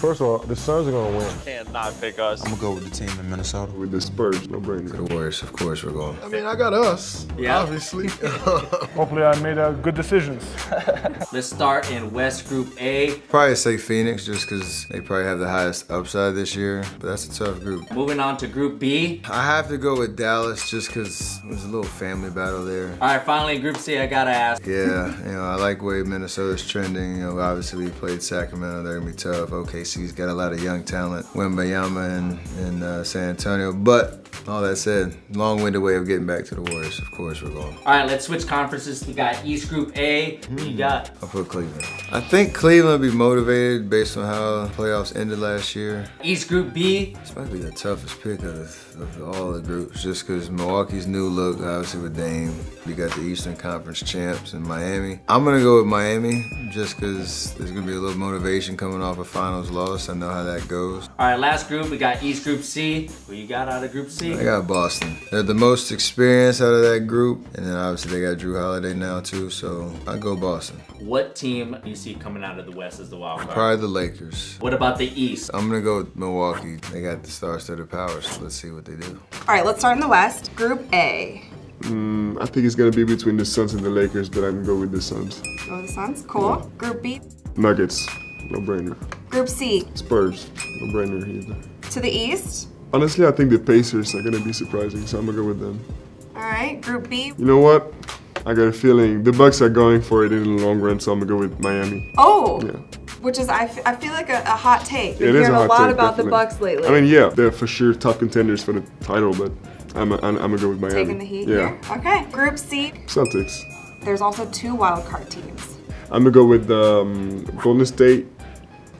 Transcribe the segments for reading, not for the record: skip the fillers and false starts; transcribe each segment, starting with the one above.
First of all, the Suns are gonna win. Cannot pick us. I'm gonna go with the team in Minnesota. With the Spurs, no brainer. The Warriors, of course, we're going. I mean, I got us, obviously. Hopefully I made good decisions. Let's start in West Group A. Probably say Phoenix just because they probably have the highest upside this year, but that's a tough group. Moving on to Group B. I have to go with Dallas just because there's a little family battle there. All right, finally Group C, I gotta ask. Yeah, I like the way Minnesota's trending. Obviously we played Sacramento, they're gonna be tough. OKC's got a lot of young talent. Wembayama and San Antonio, but all that said, long-winded way of getting back to the Warriors. Of course we're going. All right, let's switch conferences. We got East Group A. What you got? I'll put Cleveland. I think Cleveland will be motivated based on how the playoffs ended last year. East Group B. This might be the toughest pick of all the groups, just because Milwaukee's new look, obviously with Dame. We got the Eastern Conference champs in Miami. I'm gonna go with Miami, just because there's gonna be a little motivation coming off a finals loss. I know how that goes. All right, last group, we got East Group C. Who you got out of Group C? I got Boston. They're the most experienced out of that group, and then obviously they got Drew Holiday now too, so I go Boston. What team do you see coming out of the West as the wild card? Probably the Lakers. What about the East? I'm gonna go with Milwaukee. They got the star-studded power, so let's see what they do. All right, let's start in the West. Group A. I think it's gonna be between the Suns and the Lakers, but I'm gonna go with the Suns. Go with the Suns. Cool. Group B. Nuggets, no brainer. Group C. Spurs, no brainer either. To the East. Honestly, I think the Pacers are gonna be surprising, so I'm gonna go with them. All right. Group B. You know what? I got a feeling the Bucks are going for it in the long run, so I'm gonna go with Miami. Oh. Yeah. Which is, I feel like a hot take. It We're is hearing a hot lot take, about definitely. the Bucks lately. I mean, yeah, they're for sure top contenders for the title, but I'm gonna go with Miami. Taking the heat Yeah. here. Okay. Group C. Celtics. There's also 2 wild card teams. I'm gonna go with Golden State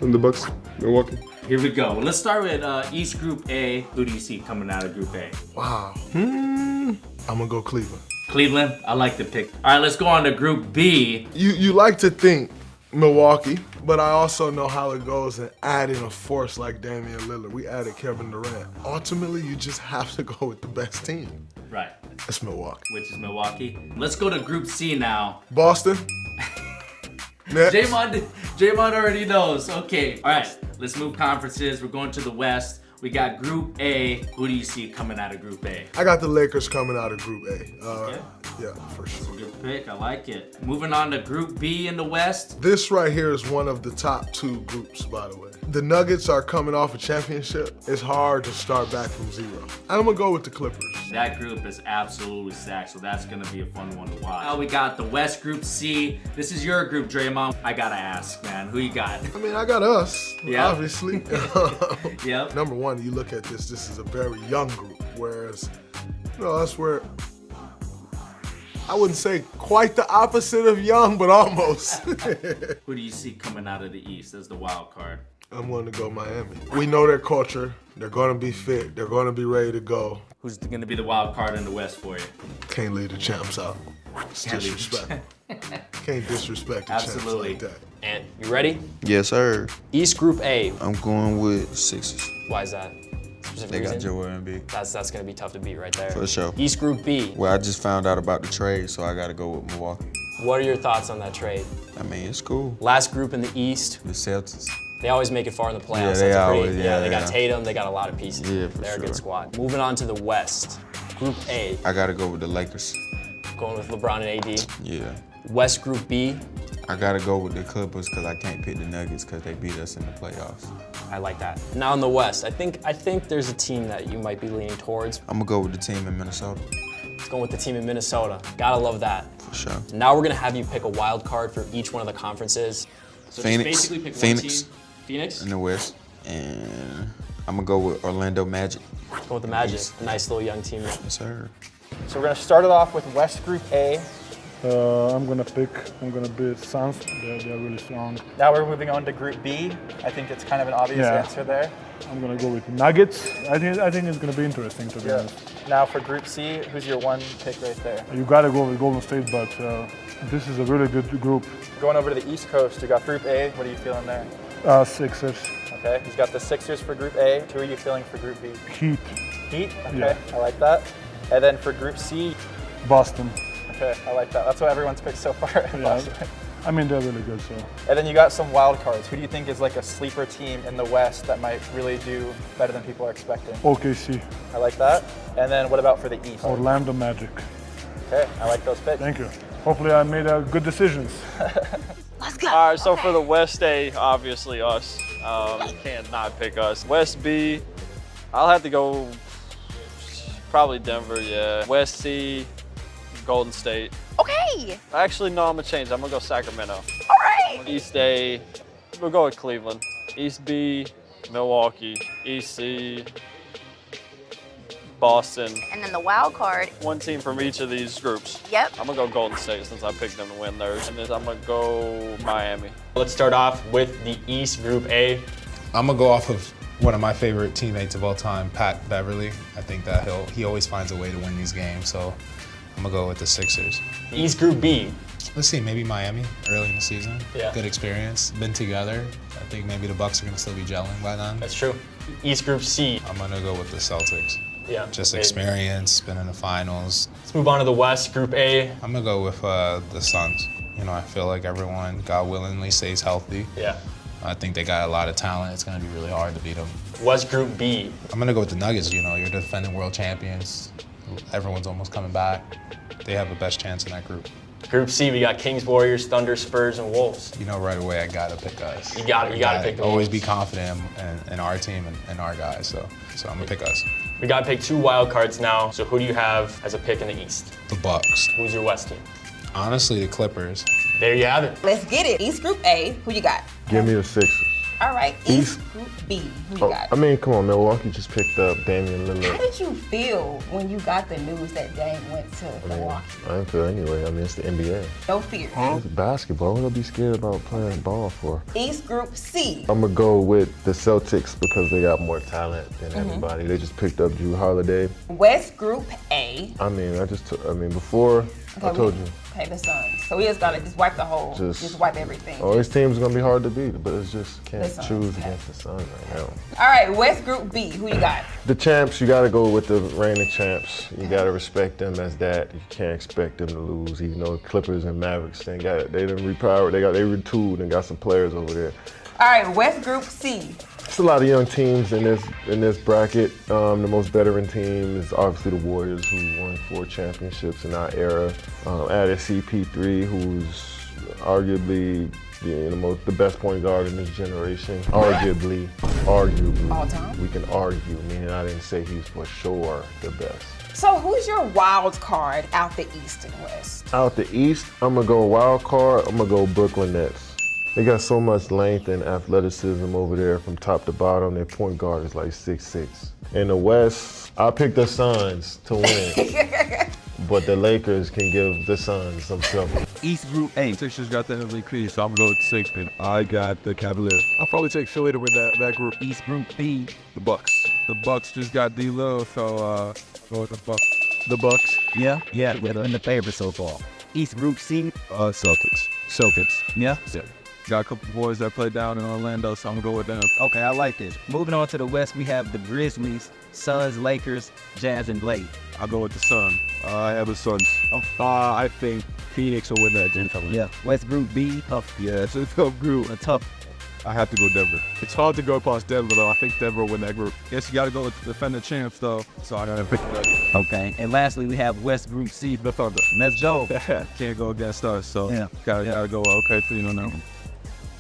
and the Bucks, Milwaukee. Here we go. Well, let's start with East Group A. Who do you see coming out of Group A? Wow. I'm gonna go Cleveland. Cleveland, I like the pick. All right, let's go on to Group B. You like to think Milwaukee, but I also know how it goes in adding a force like Damian Lillard. We added Kevin Durant. Ultimately, you just have to go with the best team. Right, It's Milwaukee. which is Milwaukee. Let's go to Group C now. Boston. Next. Draymond already knows. Okay, all right, let's move conferences. We're going to the West. We got Group A. Who do you see coming out of Group A? I got the Lakers coming out of Group A. Okay. Yeah, for sure. Good pick, I like it. Moving on to Group B in the West. This right here is one of the top 2 groups, by the way. The Nuggets are coming off a championship. It's hard to start back from 0. I'm gonna go with the Clippers. That group is absolutely stacked, so that's gonna be a fun one to watch. Now we got the West Group C. This is your group, Draymond. I gotta ask, man, who you got? I mean, I got us, Yeah. obviously. Yep. Number one, you look at this is a very young group, whereas, that's where, I wouldn't say quite the opposite of young, but almost. Who do you see coming out of the East as the wild card? I'm going to go Miami. We know their culture. They're going to be fit. They're going to be ready to go. Who's gonna be the wild card in the West for you? Can't leave the champs out. It's Can't leave the disrespectful. Can't disrespect the Absolutely. champs like that. And you ready? Yes, sir. East Group A. I'm going with Sixers. Why is that? Specific They got reason? Joel Embiid. That's gonna be tough to beat right there. For sure. East Group B. Well, I just found out about the trade, so I gotta go with Milwaukee. What are your thoughts on that trade? I mean, it's cool. Last group in the East. The Celtics. They always make it far in the playoffs. Yeah, That's they a pretty, always- yeah, yeah, they got yeah. Tatum. They got a lot of pieces. Yeah, for They're a good sure. squad. Moving on to the West. Group A. I gotta go with the Lakers. Going with LeBron and AD. Yeah. West Group B. I gotta go with the Clippers because I can't pick the Nuggets because they beat us in the playoffs. I like that. Now in the West, I think there's a team that you might be leaning towards. I'm gonna go with the team in Minnesota. It's going with the team in Minnesota. Gotta love that. For sure. Now we're gonna have you pick a wild card for each one of the conferences. So Phoenix. just basically pick Phoenix. one team. Phoenix? In the West. And I'm gonna go with Orlando Magic. Go with the Magic. A nice little young team. Yes, sir. So we're gonna start it off with West Group A. I'm gonna be Suns. They're really strong. Now we're moving on to Group B. I think it's kind of an obvious answer there. I'm gonna go with Nuggets. I think it's gonna be interesting to be honest. Now for Group C, who's your one pick right there? You gotta go with Golden State, but this is a really good group. Going over to the East Coast, you got Group A. What are you feeling there? Sixers. Okay, he's got the Sixers for Group A. Who are you feeling for Group B? Heat. Heat? Okay, Yeah. I like that. And then for Group C, Boston. okay, I like that. That's what everyone's picked so far. Yeah. Boston. I mean, they're really good, so. And then you got some wild cards. Who do you think is like a sleeper team in the West that might really do better than people are expecting? OKC. I like that. And then what about for the East? Orlando Magic. Okay, I like those picks. Thank you. Hopefully I made good decisions. Let's go. All right, so for the West A, obviously us. Can't not pick us. West B, I'll have to go probably Denver, yeah. West C, Golden State. Okay. Actually, no, I'm gonna change. I'm gonna go Sacramento. All right. East A, we'll go with Cleveland. East B, Milwaukee. East C, Boston. And then the wild card. One team from each of these groups. Yep. I'm gonna go Golden State since I picked them to win theirs. And then I'm gonna go Miami. Let's start off with the East Group A. I'm gonna go off of one of my favorite teammates of all time, Pat Beverly. I think that he always finds a way to win these games, so I'm gonna go with the Sixers. East Group B. Let's see, maybe Miami early in the season. Yeah. Good experience, been together. I think maybe the Bucks are gonna still be gelling by then. That's true. East Group C. I'm gonna go with the Celtics. Yeah. Just maybe. experience, been in the finals. Let's move on to the West Group A. I'm gonna go with the Suns. You know, I feel like everyone, God willingly, stays healthy. Yeah. I think they got a lot of talent. It's gonna be really hard to beat them. West Group B. I'm gonna go with the Nuggets. You know, you're defending world champions. Everyone's almost coming back. They have the best chance in that group. Group C, we got Kings, Warriors, Thunder, Spurs, and Wolves. You know, right away, I gotta pick us. You gotta pick the Always Wolves. be confident in our team and our guys. So I'm gonna pick us. We gotta pick 2 wild cards now. So who do you have as a pick in the East? The Bucks. Who's your West team? Honestly, the Clippers. There you have it. Let's get it. East Group A. Who you got? Give me the Sixers. All right. East Group B. Who you got? I mean, come on, Milwaukee just picked up Damian How Lillard. did you feel when you got the news that Dame went to Milwaukee? I didn't feel anyway. I mean, it's the NBA. No fear. It's basketball. What would I be scared about playing ball for? East Group C. I'm gonna go with the Celtics because they got more talent than everybody. They just picked up Drew Holiday. West Group A. I mean, before I told you. Okay, the Suns. So we just gotta just wipe the whole, just wipe everything. All these teams are gonna be hard to beat, but it's just The can't Suns, choose okay. against the Suns right now. All right, West Group B. Who you got? The champs, you gotta go with the reigning champs. You gotta respect them as that. You can't expect them to lose, even though Clippers and Mavericks, they done repowered, they retooled and got some players over there. All right, West Group C. It's a lot of young teams in this bracket. The most veteran team is obviously the Warriors, who won 4 championships in our era. Added CP3, who's arguably the best point guard in this generation. Arguably. All time? We can argue, meaning I didn't say he's for sure the best. So who's your wild card out the East and West? Out the East, I'm gonna go wild card. I'm gonna go Brooklyn Nets. They got so much length and athleticism over there from top to bottom. Their point guard is like 6'6". In the West, I picked the Suns to win. But the Lakers can give the Suns some trouble. East Group A. Sixers got the MVP, so I'm going to go with 6. And I got the Cavaliers. I'll probably take Philly to win that group. East Group B. The Bucks. The Bucks just got D-Lo, so go with the Bucks. The Bucks. Yeah, they're in the favor so far. East Group C. Celtics. Yeah. Got a couple boys that play down in Orlando, so I'm gonna go with them. Okay, I like this. Moving on to the West, we have the Grizzlies, Suns, Lakers, Jazz, and Blade. I'll go with the Suns. I have the Suns. I think Phoenix will win that gentleman. Yeah. West Group B, tough. Yeah, it's a tough group. I have to go Denver. It's hard to go past Denver, though. I think Denver will win that group. Yes, you got to go with the defending champs, though. So I got to pick the Nuggets. Okay. And lastly, we have West Group C, The Thunder. Let's go. Can't go against us, so Yeah. gotta go. Okay, so you don't know.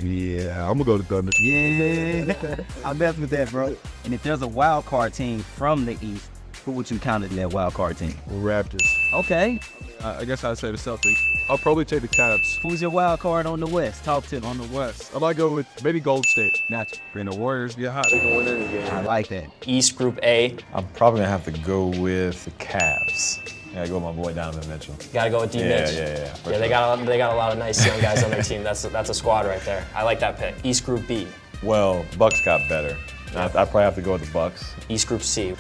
Yeah, I'm gonna go to Thunder. Yeah. I'll mess with that, bro. And if there's a wild card team from the East, who would you count as that wild card team? Raptors. Okay. I guess I'd say the Celtics. I'll probably take the Cavs. Who's your wild card on the West? Talk to me. On the West, I might go with maybe Golden State. Gotcha. And the Warriors get hot, they can win any game. I like that. East Group A. I'm probably gonna have to go with the Cavs. I gotta go with my boy Donovan Mitchell. Gotta go with D. Mitch. Yeah. Yeah, they got a lot of nice young guys on their team. That's a squad right there. I like that pick. East Group B. Well, Bucks got better. I probably have to go with the Bucks. East Group C.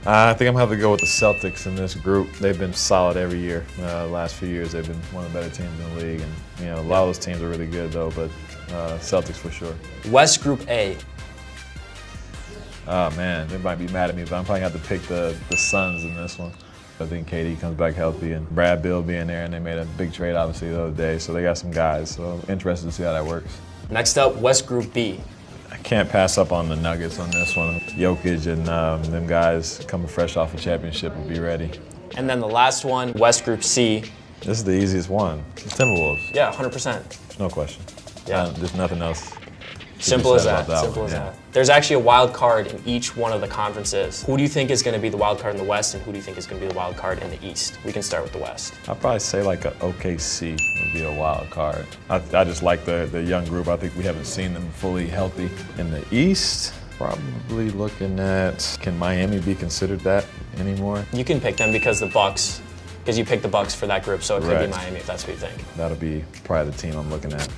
I think I'm gonna have to go with the Celtics in this group. They've been solid every year. The last few years, they've been one of the better teams in the league, and a lot of those teams are really good though. But Celtics for sure. West Group A. Oh man, they might be mad at me, but I'm probably gonna have to pick the Suns in this one. I think KD comes back healthy and Brad Beal being there, and they made a big trade obviously the other day, so they got some guys. So interested to see how that works. Next up, West Group B. I can't pass up on the Nuggets on this one. Jokic and them guys coming fresh off a championship will be ready. And then the last one, West Group C. This is the easiest one. It's Timberwolves. Yeah, 100%. There's no question. Yeah. There's nothing else. Simple as that. Simple as that. There's actually a wild card in each one of the conferences. Who do you think is going to be the wild card in the West, and who do you think is going to be the wild card in the East? We can start with the West. I'd probably say like a OKC would be a wild card. I just like the young group. I think we haven't seen them fully healthy. In the East, probably looking at, can Miami be considered that anymore? You can pick them because you picked the Bucks for that group, so it could be Miami if that's what you think. That'll be probably the team I'm looking at.